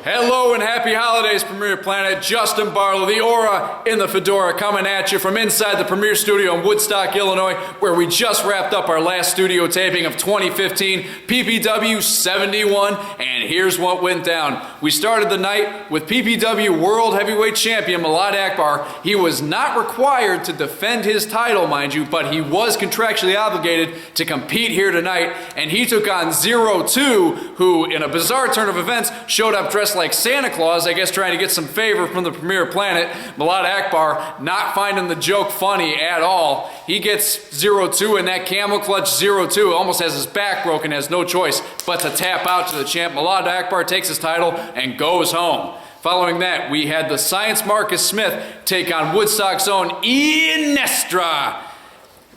Hello and happy holidays, Premier Planet. Justin Barlow, the aura in the fedora, coming at you from inside the Premier Studio in Woodstock, Illinois, where we just wrapped up our last studio taping of 2015, PPW 71, and here's what went down. We started the night with PPW World Heavyweight Champion Malad Akbar. He was not required to defend his title, mind you, but he was contractually obligated to compete here tonight, and he took on 02, who, in a bizarre turn of events, showed up dressed like Santa Claus, I guess trying to get some favor from the Premier Planet. Malad Akbar not finding the joke funny at all. He gets 02 in that camel clutch 02, almost has his back broken, has no choice but to tap out to the champ. Malad Akbar takes his title and goes home. Following that, we had the Science Marcus Smith take on Woodstock's own Inestra.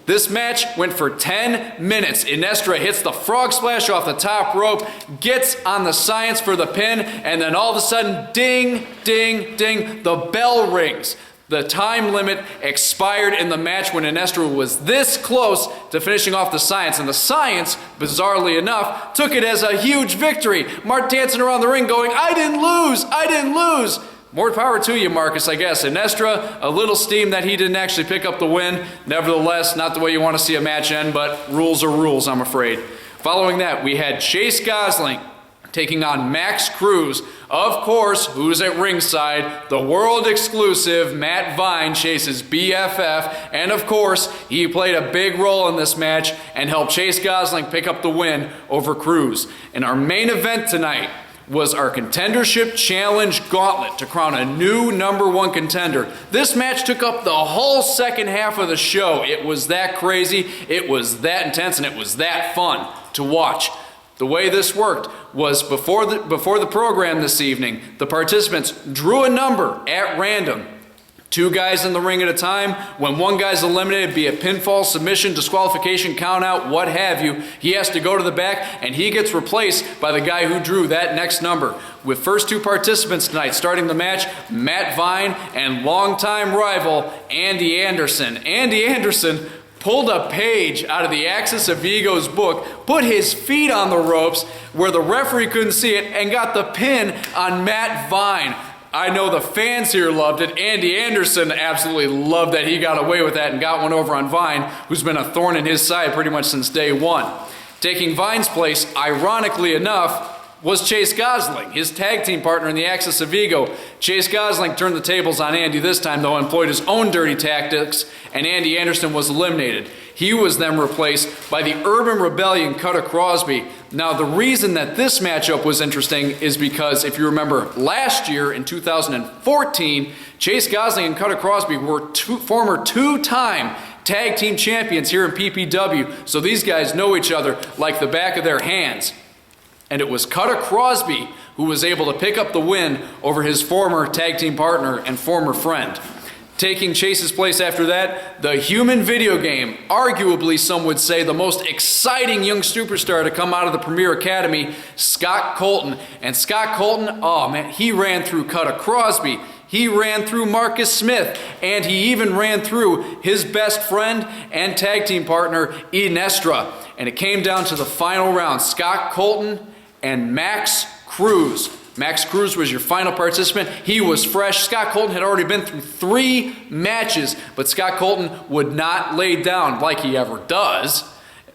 This match went for 10 minutes. Inestra hits the frog splash off the top rope, gets on the Science for the pin, and then all of a sudden, ding, ding, ding, the bell rings. The time limit expired in the match when Inestra was this close to finishing off the Science, and the Science, bizarrely enough, took it as a huge victory. Mark dancing around the ring going, "I didn't lose, I didn't lose." More power to you, Marcus, I guess. Inestra, a little steam that he didn't actually pick up the win. Nevertheless, not the way you want to see a match end, but rules are rules, I'm afraid. Following that, we had Chase Gosling taking on Max Cruz. Of course, who's at ringside? The world exclusive Matt Vine, Chase's BFF. And of course, he played a big role in this match and helped Chase Gosling pick up the win over Cruz. And our main event tonight was our Contendership Challenge Gauntlet to crown a new #1 contender. This match took up the whole second half of the show. It was that crazy, it was that intense, and it was that fun to watch. The way this worked was before the program this evening, the participants drew a number at random. 2 guys in the ring at a time. When one guy's eliminated, be it pinfall, submission, disqualification, count out, what have you, he has to go to the back and he gets replaced by the guy who drew that next number. With first 2 participants tonight starting the match, Matt Vine and longtime rival Andy Anderson. Andy Anderson pulled a page out of the Axis of Ego's book, put his feet on the ropes where the referee couldn't see it, and got the pin on Matt Vine. I know the fans here loved it. Andy Anderson absolutely loved that he got away with that and got one over on Vine, who's been a thorn in his side pretty much since day one. Taking Vine's place, ironically enough, was Chase Gosling, his tag team partner in the Axis of Ego. Chase Gosling turned the tables on Andy this time, though, employed his own dirty tactics, and Andy Anderson was eliminated. He was then replaced by the Urban Rebellion Cutter Crosby. Now, the reason that this matchup was interesting is because, if you remember, last year in 2014, Chase Gosling and Cutter Crosby were former 2-time tag team champions here in PPW, so these guys know each other like the back of their hands. And it was Cutter Crosby who was able to pick up the win over his former tag team partner and former friend. Taking Chase's place after that, the human video game, arguably some would say the most exciting young superstar to come out of the Premier Academy, Scott Colton. And Scott Colton, oh man, he ran through Cutter Crosby, he ran through Marcus Smith, and he even ran through his best friend and tag team partner, Inestra. And it came down to the final round, Scott Colton and Max Cruz. Max Cruz was your final participant. He was fresh. Scott Colton had already been through 3 matches, but Scott Colton would not lay down like he ever does.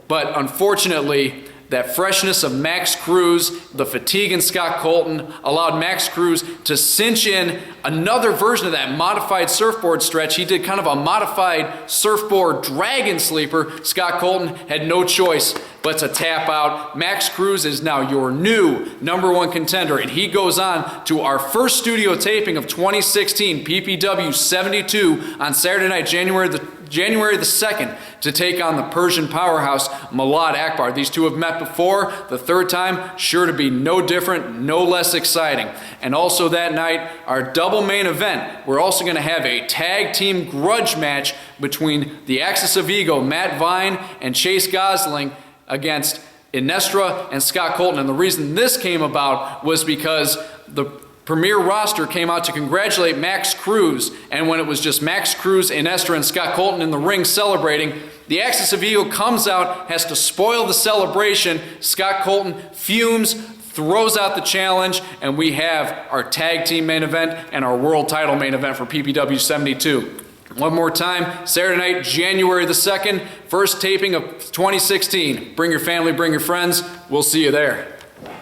But unfortunately, that freshness of Max Cruz, the fatigue in Scott Colton, allowed Max Cruz to cinch in another version of that modified surfboard stretch. He did kind of a modified surfboard dragon sleeper. Scott Colton had no choice but to tap out. Max Cruz is now your new #1 contender, and he goes on to our first studio taping of 2016, PPW 72, on Saturday night, January the 2nd, to take on the Persian powerhouse, Malad Akbar. These two have met before. The third time, sure to be no different, no less exciting. And also that night, our double main event, we're also going to have a tag team grudge match between the Axis of Ego, Matt Vine and Chase Gosling, against Inestra and Scott Colton. And the reason this came about was because the Premier roster came out to congratulate Max Cruz, and when it was just Max Cruz, Inestra, and Scott Colton in the ring celebrating, the Axis of Ego comes out, has to spoil the celebration. Scott Colton fumes, throws out the challenge, and we have our tag team main event and our world title main event for PPW 72. One more time, Saturday night, January the 2nd, first taping of 2016. Bring your family, bring your friends. We'll see you there.